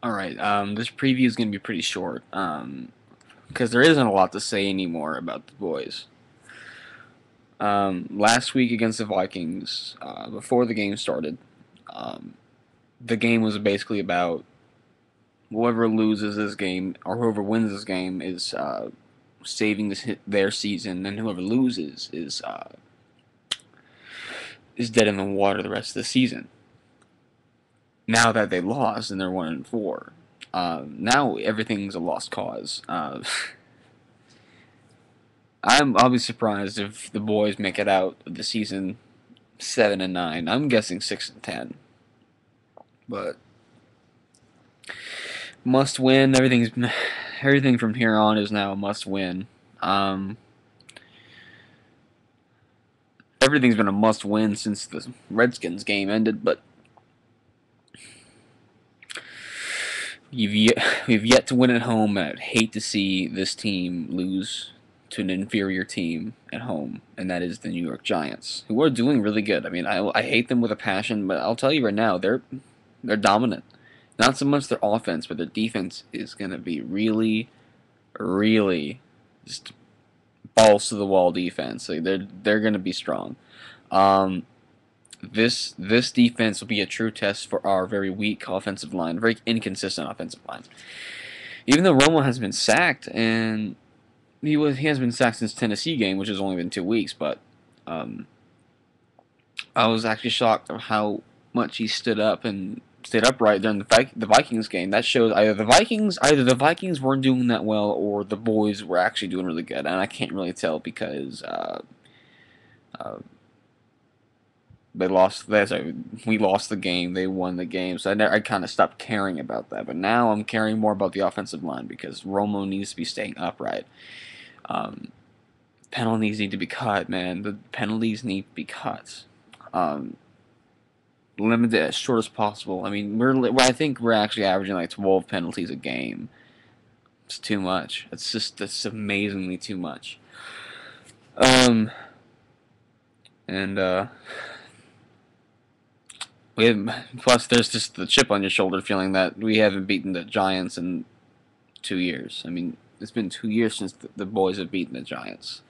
Alright, this preview is going to be pretty short, because there isn't a lot to say anymore about the boys. Last week against the Vikings, before the game started, um, the game was basically about whoever loses this game, or whoever wins this game, is saving their season, and whoever loses is dead in the water the rest of the season. Now that they lost and they're 1-4, now everything's a lost cause. I'll be surprised if the boys make it out of the season 7-9. I'm guessing 6-10, but must win. Everything from here on is now a must win. Um, Everything's been a must win since the Redskins game ended, but we've yet to win at home. And I'd hate to see this team lose to an inferior team at home, and that is the New York Giants, who are doing really good. I mean, I hate them with a passion, but I'll tell you right now, they're dominant. Not so much their offense, but their defense is going to be really, really just balls to the wall defense. Like they're going to be strong. Um, this defense will be a true test for our very weak offensive line, very inconsistent offensive line. Even though Romo has been sacked, and he has been sacked since Tennessee game, which has only been 2 weeks, but um, I was actually shocked at how much he stood up and stayed upright during the Vikings game. That shows either the Vikings weren't doing that well, or the boys were actually doing really good, and I can't really tell because uh, they lost. Sorry, we lost the game. They won the game, so I kind of stopped caring about that. But now I'm caring more about the offensive line because Romo needs to be staying upright. Um, Penalties need to be cut, man. The penalties need to be cut. Um, Limited as short as possible. I mean, I think we're actually averaging like 12 penalties a game. It's too much. That's amazingly too much. Um, and we have, plus there's just the chip on your shoulder feeling that we haven't beaten the Giants in 2 years. I mean, it's been 2 years since the boys have beaten the Giants.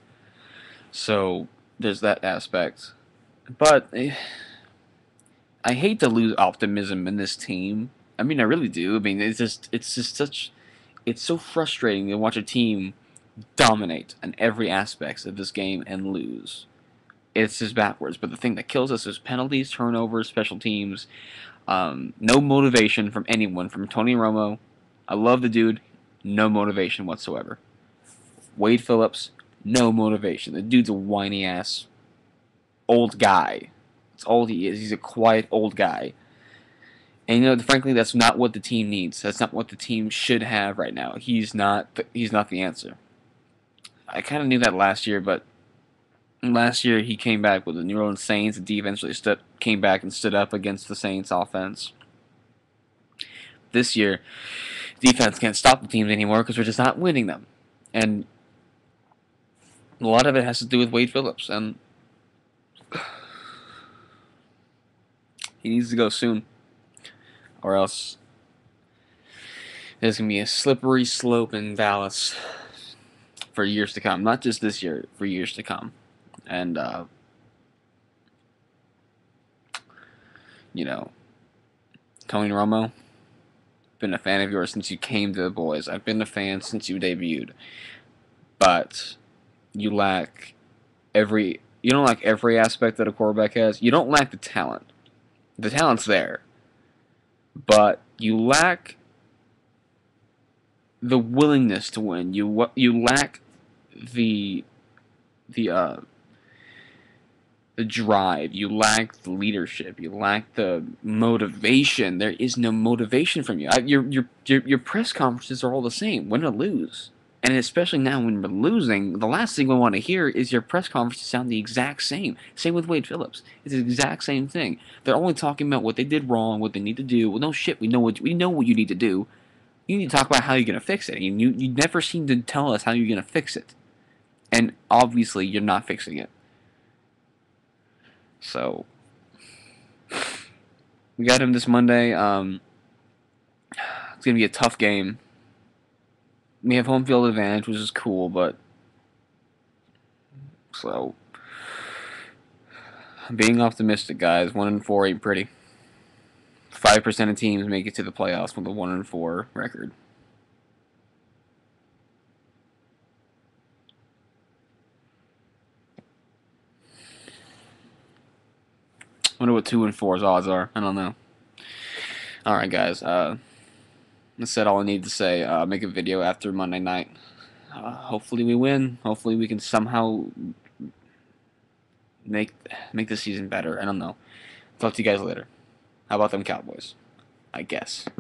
So there's that aspect. But I hate to lose optimism in this team. I mean, I really do. I mean, it's so frustrating to watch a team dominate in every aspect of this game and lose. It's just backwards. But the thing that kills us is penalties, turnovers, special teams. No motivation from anyone. From Tony Romo, I love the dude. No motivation whatsoever. Wade Phillips, no motivation. The dude's a whiny ass old guy. That's all he is. He's a quiet old guy. And frankly, that's not what the team needs. That's not what the team should have right now. He's not the answer. I kind of knew that last year, but last year he came back with the New Orleans Saints. The defense really came back and stood up against the Saints offense. This year, defense can't stop the teams anymore because we're just not winning them. And a lot of it has to do with Wade Phillips, and he needs to go soon, or else there's going to be a slippery slope in Dallas for years to come. Not just this year, for years to come. And, Tony Romo, been a fan of yours since you came to the boys. I've been a fan since you debuted. But you don't lack every aspect that a quarterback has. You don't lack the talent. The talent's there. But you lack the willingness to win. You lack the drive. You lack the leadership. You lack the motivation. There is no motivation from you. Your press conferences are all the same. Win or lose. And especially now when we're losing, the last thing we want to hear is your press conferences sound the exact same. Same with Wade Phillips. It's the exact same thing. They're only talking about what they did wrong, what they need to do. Well, no shit. We know what you need to do. You need to talk about how you're gonna fix it. You never seem to tell us how you're gonna fix it. And obviously, you're not fixing it. So we got him this Monday. It's gonna be a tough game. We have home field advantage, which is cool, but so I'm being optimistic, guys. 1-4 ain't pretty. 5% of teams make it to the playoffs with a 1-4 record. I wonder what 2-4's odds are. I don't know. All right, guys. That's said all I need to say. Make a video after Monday night. Hopefully we win. Hopefully we can somehow make the season better. I don't know. Talk to you guys later. How about them Cowboys? I guess.